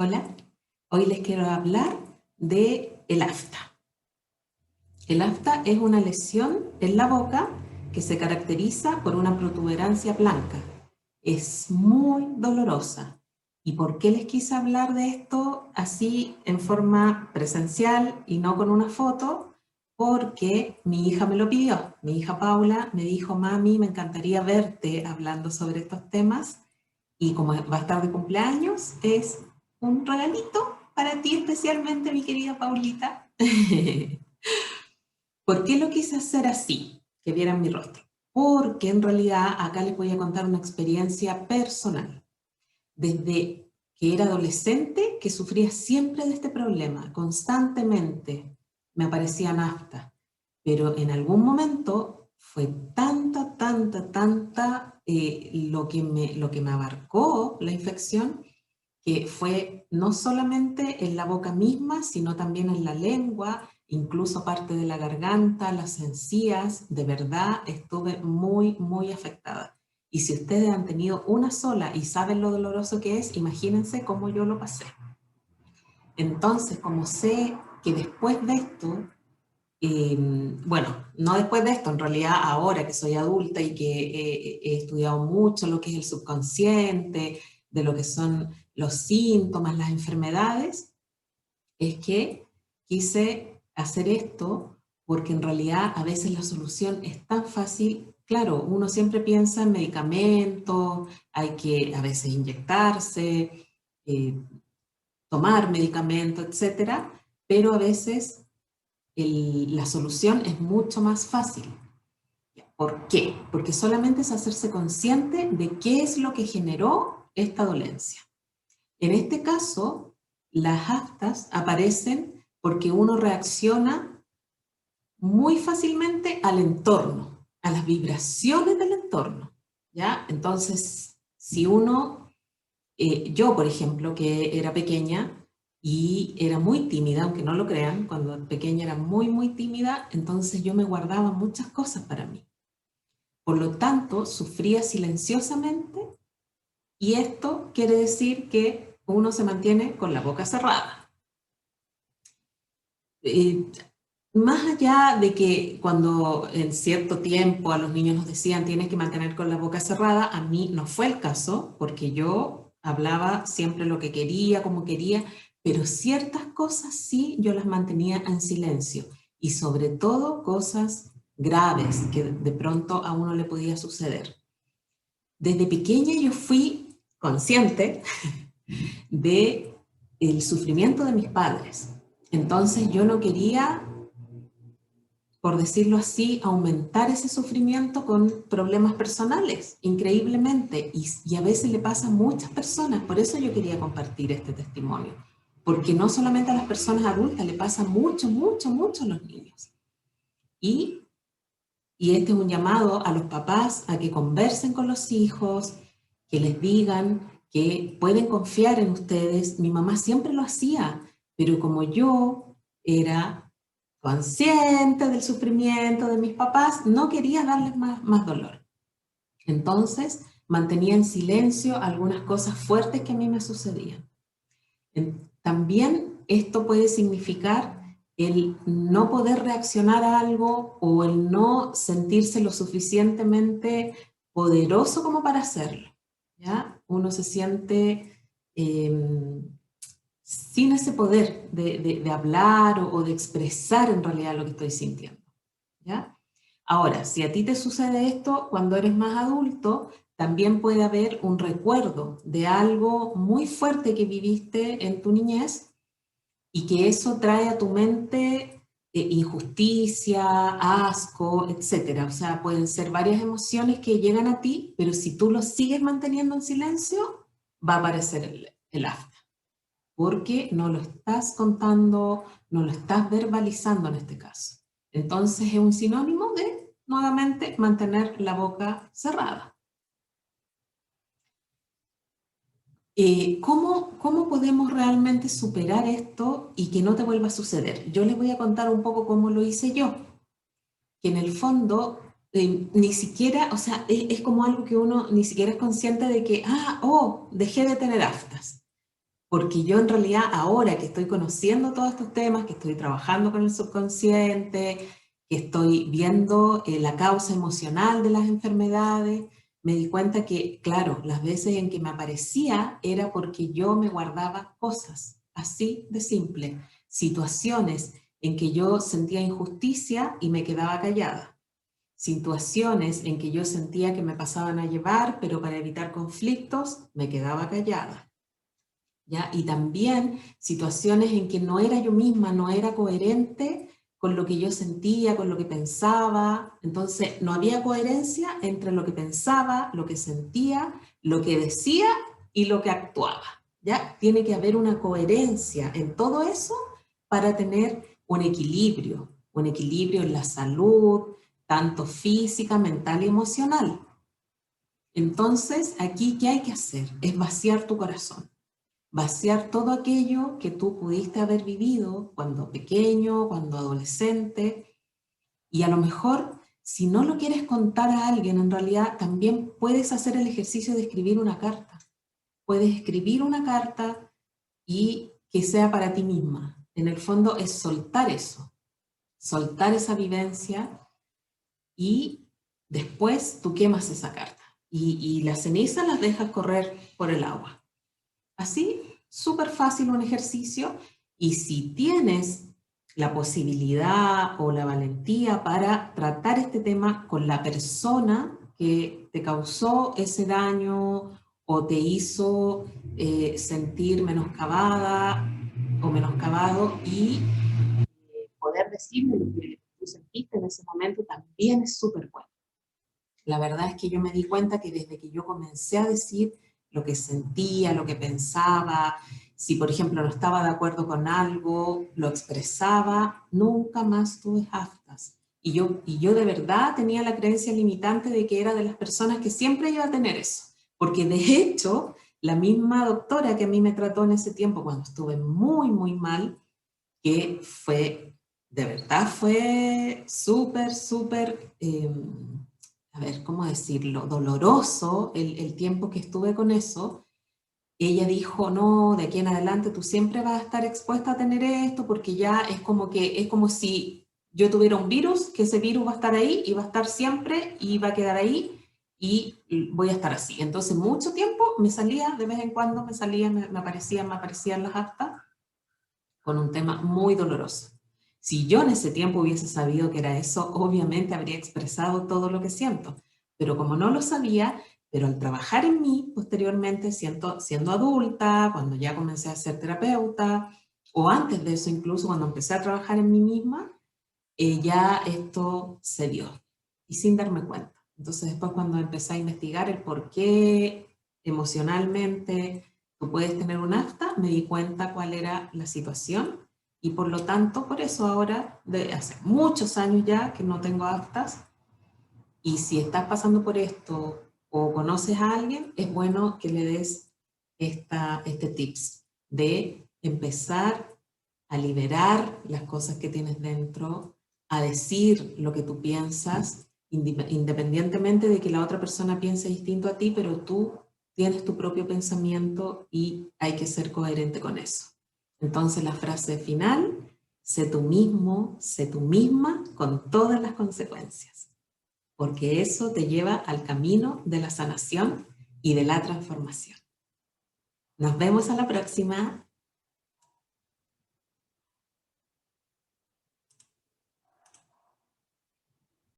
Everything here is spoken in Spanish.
Hola, hoy les quiero hablar de el afta. El afta es una lesión en la boca que se caracteriza por una protuberancia blanca. Es muy dolorosa. ¿Y por qué les quise hablar de esto así en forma presencial y no con una foto? Porque mi hija me lo pidió. Mi hija Paula me dijo: mami, me encantaría verte hablando sobre estos temas. Y como va a estar de cumpleaños, es un regalito para ti especialmente, mi querida Paulita. ¿Por qué lo quise hacer así? Que vieran mi rostro. Porque en realidad acá les voy a contar una experiencia personal. Desde que era adolescente, que sufría siempre de este problema, constantemente me aparecían aftas, pero en algún momento fue tanta lo que me abarcó la infección, que fue no solamente en la boca misma, sino también en la lengua, incluso parte de la garganta, las encías. De verdad estuve muy afectada. Y si ustedes han tenido una sola y saben lo doloroso que es, imagínense cómo yo lo pasé. Entonces, como sé que después de esto, bueno, no después de esto, en realidad ahora que soy adulta y que he estudiado mucho lo que es el subconsciente, de lo que son los síntomas, las enfermedades, es que quise hacer esto porque en realidad a veces la solución es tan fácil. Claro, uno siempre piensa en medicamentos, hay que a veces inyectarse, eh, tomar medicamentos, etcétera, pero a veces la solución es mucho más fácil. ¿Por qué? Porque solamente es hacerse consciente de qué es lo que generó esta dolencia. En este caso, las aftas aparecen porque uno reacciona muy fácilmente al entorno, a las vibraciones del entorno, ¿ya? Entonces, si uno, yo por ejemplo, que era pequeña y era muy tímida, aunque no lo crean, cuando pequeña era muy tímida, entonces yo me guardaba muchas cosas para mí. Por lo tanto, sufría silenciosamente, y esto quiere decir que uno se mantiene con la boca cerrada. Eh, Más allá de que cuando en cierto tiempo a los niños nos decían tienes que mantener con la boca cerrada, a mí no fue el caso, porque yo hablaba siempre lo que quería, como quería, pero ciertas cosas sí yo las mantenía en silencio, y sobre todo cosas graves que de pronto a uno le podía suceder. Desde pequeña yo fui consciente de el sufrimiento de mis padres. Entonces yo no quería, por decirlo así, aumentar ese sufrimiento con problemas personales, increíblemente, y a veces le pasa a muchas personas. Por eso yo quería compartir este testimonio, porque no solamente a las personas adultas, le pasa mucho a los niños. Y, y este es un llamado a los papás a que conversen con los hijos, que les digan que pueden confiar en ustedes. Mi mamá siempre lo hacía, pero como yo era consciente del sufrimiento de mis papás, no quería darles más dolor. Entonces, mantenía en silencio algunas cosas fuertes que a mí me sucedían. También esto puede significar el no poder reaccionar a algo, o el no sentirse lo suficientemente poderoso como para hacerlo, ¿ya? Uno se siente sin ese poder de hablar o de expresar en realidad lo que estoy sintiendo, ¿ya? Ahora, si a ti te sucede esto cuando eres más adulto, también puede haber un recuerdo de algo muy fuerte que viviste en tu niñez, y que eso trae a tu mente injusticia, asco, etcétera. O sea, pueden ser varias emociones que llegan a ti, pero si tú lo sigues manteniendo en silencio, va a aparecer el after, porque no lo estás contando, no lo estás verbalizando en este caso. Entonces es un sinónimo de, nuevamente, mantener la boca cerrada. ¿Cómo podemos realmente superar esto y que no te vuelva a suceder? Yo les voy a contar un poco cómo lo hice yo, que en el fondo ni siquiera, o sea, es como algo que uno ni siquiera es consciente de que, dejé de tener aftas. porque yo en realidad ahora que estoy conociendo todos estos temas, que estoy trabajando con el subconsciente, que estoy viendo la causa emocional de las enfermedades, me di cuenta que, claro, las veces en que me aparecía era porque yo me guardaba cosas, así de simple, situaciones en que yo sentía injusticia y me quedaba callada, situaciones en que yo sentía que me pasaban a llevar, pero para evitar conflictos me quedaba callada. ¿Ya? Y también situaciones en que no era yo misma, no era coherente con lo que yo sentía, con lo que pensaba. Entonces, no había coherencia entre lo que pensaba, lo que sentía, lo que decía y lo que actuaba. ¿Ya? Tiene que haber una coherencia en todo eso para tener un equilibrio en la salud, tanto física, mental y emocional. Entonces, aquí, ¿qué hay que hacer? Es vaciar tu corazón, vaciar todo aquello que tú pudiste haber vivido cuando pequeño, cuando adolescente, y a lo mejor, si no lo quieres contar a alguien, en realidad también puedes hacer el ejercicio de escribir una carta. Puedes escribir una carta y que sea para ti misma. En el fondo es soltar eso, soltar esa vivencia y después tú quemas esa carta y las cenizas las dejas correr por el agua. Así, súper fácil un ejercicio, y si tienes la posibilidad o la valentía para tratar este tema con la persona que te causó ese daño o te hizo sentir menoscabada o menoscabado, y poder decirme lo que tú sentiste en ese momento también es súper bueno. La verdad es que yo me di cuenta que desde que yo comencé a decir lo que sentía, lo que pensaba, si por ejemplo no estaba de acuerdo con algo, lo expresaba, nunca más tuve aftas. Y yo de verdad tenía la creencia limitante de que era de las personas que siempre iba a tener eso. Porque de hecho, la misma doctora que a mí me trató en ese tiempo, cuando estuve muy, muy mal, que fue, de verdad fue súper, súper, a ver, ¿cómo decirlo? Doloroso el tiempo que estuve con eso. Ella dijo, no, de aquí en adelante tú siempre vas a estar expuesta a tener esto, porque ya es como que, es como si yo tuviera un virus, que ese virus va a estar ahí y va a estar siempre y va a quedar ahí y voy a estar así. Entonces mucho tiempo me salía, de vez en cuando me salía, me aparecían las actas con un tema muy doloroso. Si yo en ese tiempo hubiese sabido que era eso, obviamente habría expresado todo lo que siento, pero como no lo sabía, pero al trabajar en mí posteriormente, siendo adulta, cuando ya comencé a ser terapeuta, o antes de eso incluso, cuando empecé a trabajar en mí misma, ya esto se dio, y sin darme cuenta. Entonces después cuando empecé a investigar el por qué emocionalmente tú puedes tener un afta, me di cuenta cuál era la situación, y por lo tanto, por eso ahora, de hace muchos años ya que no tengo aftas, y si estás pasando por esto o conoces a alguien, es bueno que le des este tips de empezar a liberar las cosas que tienes dentro, a decir lo que tú piensas, independientemente de que la otra persona piense distinto a ti, pero tú tienes tu propio pensamiento y hay que ser coherente con eso. Entonces la frase final, sé tú mismo, sé tú misma con todas las consecuencias, porque eso te lleva al camino de la sanación y de la transformación. Nos vemos a la próxima.